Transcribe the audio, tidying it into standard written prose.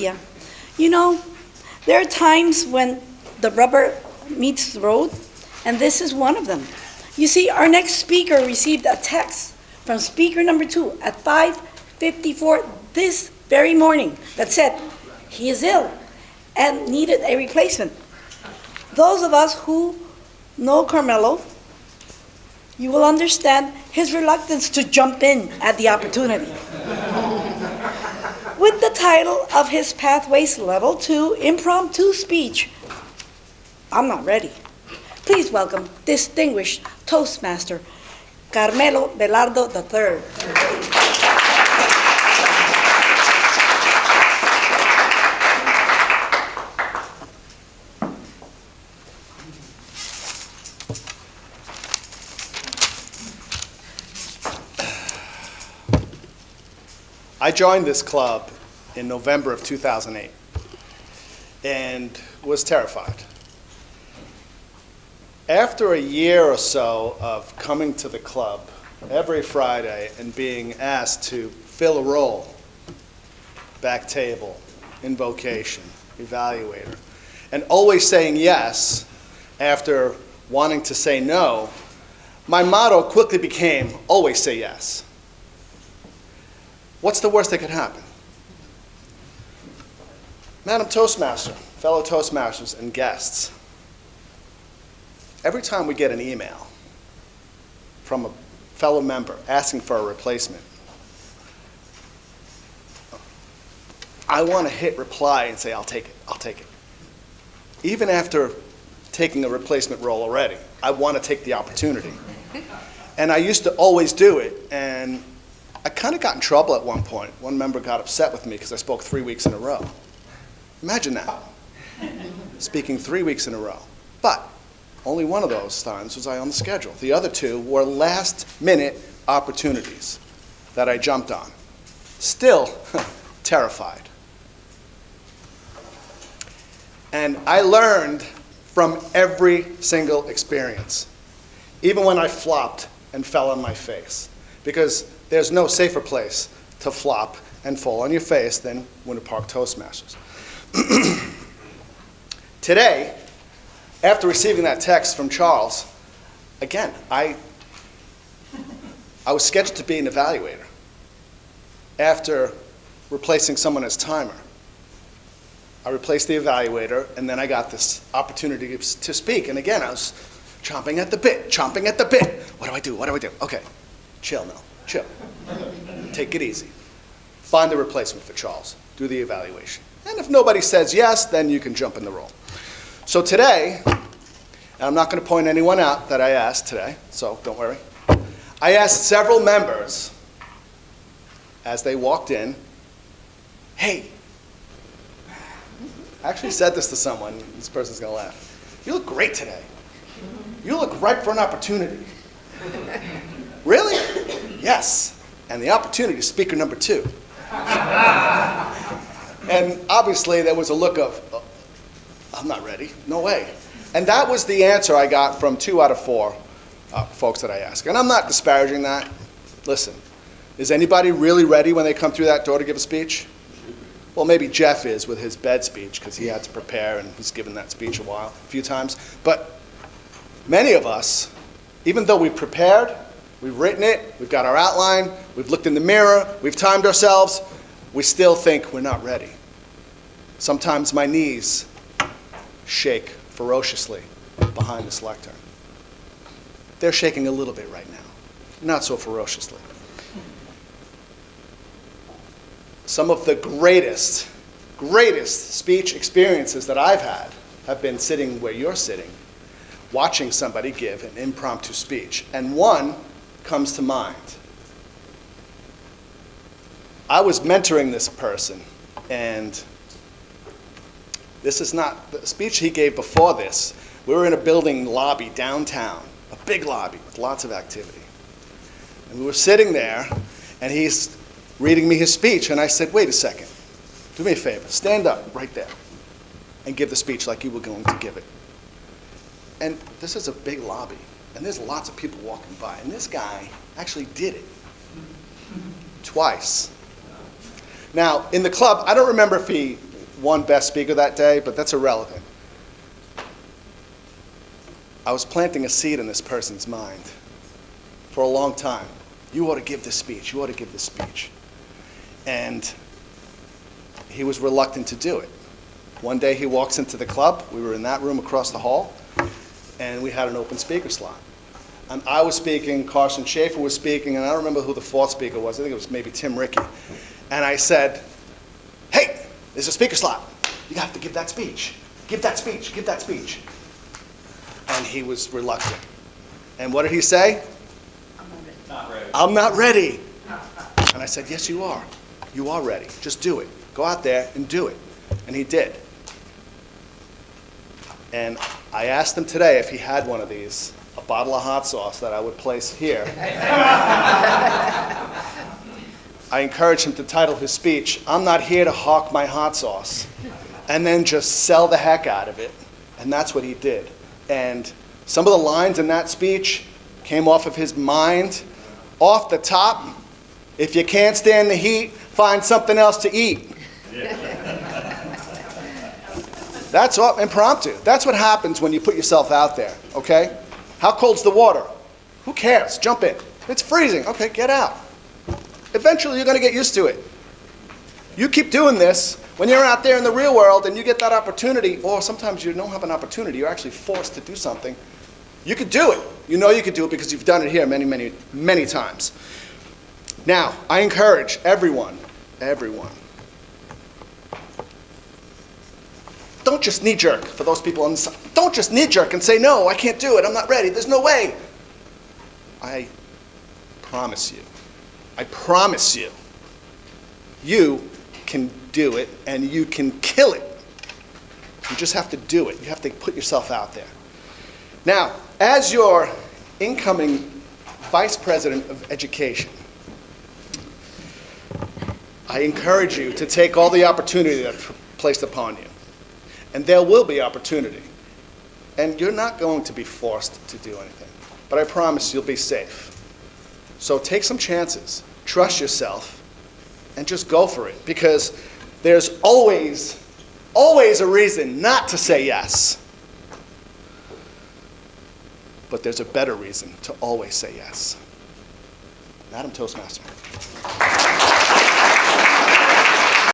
Yeah. You know, there are times when the rubber meets the road, and this is one of them. You see, our next speaker received a text from speaker number 2 at 5:54 this very morning that said he is ill and needed a replacement. Those of us who know Carmelo, you will understand his reluctance to jump in at the opportunity. With the title of his Pathways Level 2 Impromptu Speech, I'm not ready. Please welcome distinguished Toastmaster Carmelo Belardo III. I joined this club in November of 2008 and was terrified. After a year or so of coming to the club every Friday and being asked to fill a role, back table, invocation, evaluator, and always saying yes after wanting to say no, my motto quickly became, always say yes. What's the worst that could happen? Madam Toastmaster, fellow Toastmasters, and guests, every time we get an email from a fellow member asking for a replacement, I want to hit reply and say, I'll take it, I'll take it. Even after taking a replacement role already, I want to take the opportunity. And I used to always do it, and I kind of got in trouble at one point. One member got upset with me because I spoke 3 weeks in a row. Imagine that, speaking 3 weeks in a row. But only one of those times was I on the schedule. The other 2 were last-minute opportunities that I jumped on. Still terrified. And I learned from every single experience, even when I flopped and fell on my face, because there's no safer place to flop and fall on your face than Winter Park Toastmasters. Today, after receiving that text from Charles, again, I was scheduled to be an evaluator after replacing someone as timer. I replaced the evaluator, and then I got this opportunity to speak. And again, I was chomping at the bit, chomping at the bit. What do I do? What do I do? Okay, chill now. Chill. Take it easy. Find the replacement for Charles. Do the evaluation. And if nobody says yes, then you can jump in the role. So today, and I'm not going to point anyone out that I asked today, so don't worry. I asked several members as they walked in, hey, I actually said this to someone, this person's going to laugh. You look great today. You look ripe for an opportunity. Really? Yes. And the opportunity is speaker number 2. And obviously there was a look of, I'm not ready, no way. And that was the answer I got from 2 out of 4 folks that I asked. And I'm not disparaging that. Listen, is anybody really ready when they come through that door to give a speech? Well, maybe Jeff is with his bed speech because he had to prepare and he's given that speech a few times. But many of us, even though we've prepared, we've written it, we've got our outline, we've looked in the mirror, we've timed ourselves, we still think we're not ready. Sometimes my knees shake ferociously behind this lectern. They're shaking a little bit right now, not so ferociously. Some of the greatest speech experiences that I've had have been sitting where you're sitting, watching somebody give an impromptu speech. And one comes to mind. I was mentoring this person, and this is not the speech he gave before this. We were in a building lobby downtown, a big lobby with lots of activity. And we were sitting there, and he's reading me his speech, and I said, wait a second, do me a favor, stand up right there and give the speech like you were going to give it. And this is a big lobby, and there's lots of people walking by, and this guy actually did it twice. Now, in the club, I don't remember if he won Best Speaker that day, but that's irrelevant. I was planting a seed in this person's mind for a long time. You ought to give this speech. You ought to give this speech. And he was reluctant to do it. One day he walks into the club. We were in that room across the hall, and we had an open speaker slot. And I was speaking, Carson Schaefer was speaking, and I don't remember who the fourth speaker was. I think it was maybe Tim Rickey. And I said, hey, there's a speaker slot. You have to give that speech. Give that speech. Give that speech. And he was reluctant. And what did he say? Not ready. I'm not ready. And I said, yes, you are. You are ready. Just do it. Go out there and do it. And he did. And I asked him today if he had one of these, a bottle of hot sauce that I would place here. I encouraged him to title his speech, I'm not here to hawk my hot sauce, and then just sell the heck out of it. And that's what he did. And some of the lines in that speech came off of his mind. Off the top, if you can't stand the heat, find something else to eat. That's all impromptu. That's what happens when you put yourself out there, okay? How cold's the water? Who cares? Jump in. It's freezing. Okay, get out. Eventually, you're going to get used to it. You keep doing this. When you're out there in the real world and you get that opportunity, or sometimes you don't have an opportunity, you're actually forced to do something, you could do it. You know you could do it because you've done it here many, many, many times. Now, I encourage everyone, don't just knee-jerk for those people on the side. Don't just knee-jerk and say, no, I can't do it, I'm not ready, there's no way. I promise you, you can do it and you can kill it. You just have to do it. You have to put yourself out there. Now, as your incoming Vice President of Education, I encourage you to take all the opportunity that's placed upon you. And there will be opportunity. And you're not going to be forced to do anything. But I promise you'll be safe. So take some chances. Trust yourself. And just go for it. Because there's always a reason not to say yes. But there's a better reason to always say yes. Madam Toastmaster.